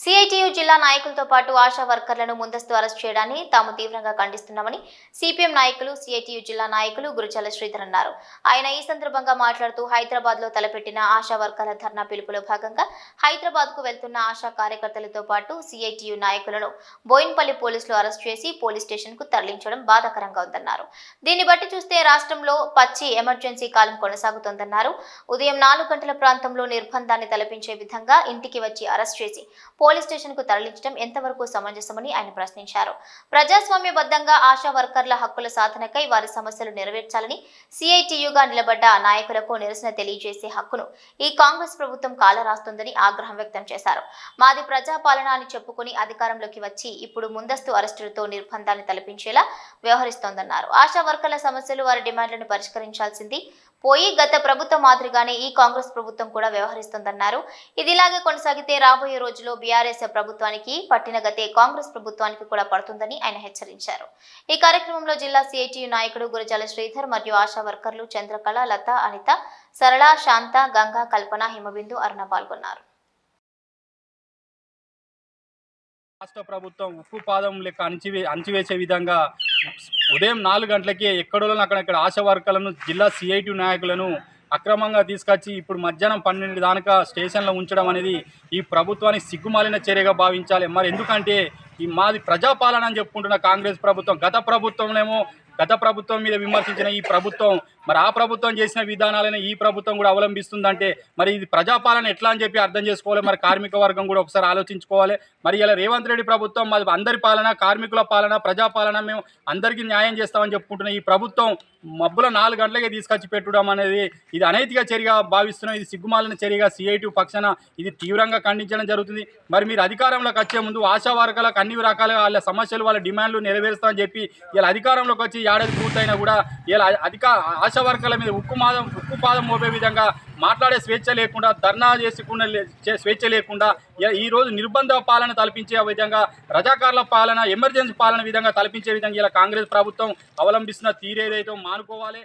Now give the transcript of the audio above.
CITU జిల్లా నాయకులతో పాటు ఆశా వర్కర్లను ముందస్తు అరెస్ట్ చేయడాన్ని తాము తీవ్రంగా ఖండిస్తున్నామని సిపిఎం నాయకులు, సిఐటియు జిల్లా నాయకులు గురుజాల శ్రీధర్ అన్నారు. ఆయన ఈ సందర్భంగా మాట్లాడుతూ హైదరాబాద్ లో తలపెట్టిన ఆశా వర్కర్ల ధర్నా పిలుపులో భాగంగా హైదరాబాద్ కు వెళ్తున్న ఆశా కార్యకర్తలతో పాటు సిఐటియు నాయకులను బోయిన్పల్లి పోలీసులు అరెస్ట్ చేసి పోలీస్ స్టేషన్ కు తరలించడం బాధాకరంగా ఉందన్నారు. దీన్ని బట్టి చూస్తే రాష్ట్రంలో పచ్చి ఎమర్జెన్సీ కాలం కొనసాగుతోందన్నారు. ఉదయం 4 గంటల ప్రాంతంలో నిర్బంధాన్ని తలపించే విధంగా ఇంటికి వచ్చి అరెస్ట్ చేసి పోలీస్ స్టేషన్ కు తరలించడం ఎంతవరకు సమంజసమని ఆయన ప్రశ్నించారు. ప్రజాస్వామ్యబద్ధంగా ఆశా వర్కర్ల హక్కుల సాధనకై వారి సమస్యలు నెరవేర్చాలని సిఐటియుగా నిలబడ్డ నాయకులకు నిరసన తెలియజేసే హక్కును ఈ కాంగ్రెస్ ప్రభుత్వం కాలరాస్తుందని ఆగ్రహం వ్యక్తం చేశారు. మాది ప్రజాపాలన అని చెప్పుకుని అధికారంలోకి వచ్చి ఇప్పుడు ముందస్తు అరెస్టులతో నిర్బంధాన్ని తలపించేలా వ్యవహరిస్తోందన్నారు. ఆశా వర్కర్ల సమస్యలు, వారి డిమాండ్లను పరిష్కరించాల్సింది పోయి గత ప్రభుత్వం మాదిరిగానే ఈ కాంగ్రెస్ ప్రభుత్వం కూడా వ్యవహరిస్తోందన్నారు. ఇదిలాగే కొనసాగితే రాబోయే రోజుల్లో బీఆర్ఎస్ ప్రభుత్వానికి పట్టిన గతే కాంగ్రెస్ ప్రభుత్వానికి కూడా పడుతుందని ఆయన హెచ్చరించారు. ఈ కార్యక్రమంలో జిల్లా సిఐటియు నాయకుడు గురుజాల శ్రీధర్ మరియు ఆశా వర్కర్లు చంద్రకళ, లత, అనిత, సరళ, శాంత, గంగా, కల్పన, హిమబిందు, అరుణ పాల్గొన్నారు. రాష్ట్ర ప్రభుత్వం ఉప్పు పాదం లెక్క అణచివేసే విధంగా ఉదయం 4 గంటలకే ఎక్కడో అక్కడక్కడ ఆశా వర్కర్లను, జిల్లా సిఐటి నాయకులను అక్రమంగా తీసుకొచ్చి ఇప్పుడు మధ్యాహ్నం 12 దాకా స్టేషన్లో ఉంచడం అనేది ఈ ప్రభుత్వానికి సిగ్గుమాలిన చర్యగా భావించాలి. మరి ఎందుకంటే ఈ మాది ప్రజాపాలన అని చెప్పుకుంటున్న కాంగ్రెస్ ప్రభుత్వం గత ప్రభుత్వం మీద విమర్శించిన ఈ ప్రభుత్వం మరి ఆ ప్రభుత్వం చేసిన విధానాలనే ఈ ప్రభుత్వం కూడా అవలంబిస్తుందంటే మరి ఇది ప్రజాపాలన ఎట్లా అని చెప్పి అర్థం చేసుకోవాలి. మరి కార్మిక వర్గం కూడా ఒకసారి ఆలోచించుకోవాలి. మరి ఇలా రేవంత్ రెడ్డి ప్రభుత్వం మాది అందరి పాలన, కార్మికుల పాలన, ప్రజాపాలన, మేము అందరికీ న్యాయం చేస్తామని చెప్పుకుంటున్న ఈ ప్రభుత్వం మబ్బుల 4 గంటలకే తీసుకొచ్చి పెట్టడం అనేది ఇది అనైతిక చర్యగా భావిస్తున్నాం. ఇది సిగ్గుమాలిన చర్యగా సిఐటి పక్షాన ఇది తీవ్రంగా ఖండించడం జరుగుతుంది. మరి మీరు అధికారంలోకి వచ్చే ముందు ఆశా వర్గాలకు అన్ని రకాలుగా వాళ్ళ సమస్యలు, వాళ్ళ డిమాండ్లు నెరవేరుస్తామని చెప్పి ఇలా అధికారంలోకి వచ్చి ఏడాది పూర్తయినా కూడా ఇలా ఆశా వర్గాల మీద ఉక్కు పాదం మోపే విధంగా మాట్లాడే స్వేచ్ఛ లేకుండా, ధర్నా చేసుకునే స్వేచ్ఛ లేకుండా ఈరోజు నిర్బంధ పాలన తలపించే విధంగా, రజాకారుల పాలన, ఎమర్జెన్సీ పాలన విధంగా తలపించే విధంగా ఇలా కాంగ్రెస్ ప్రభుత్వం అవలంబిస్తున్న తీరేదైతే మానుకోవాలి.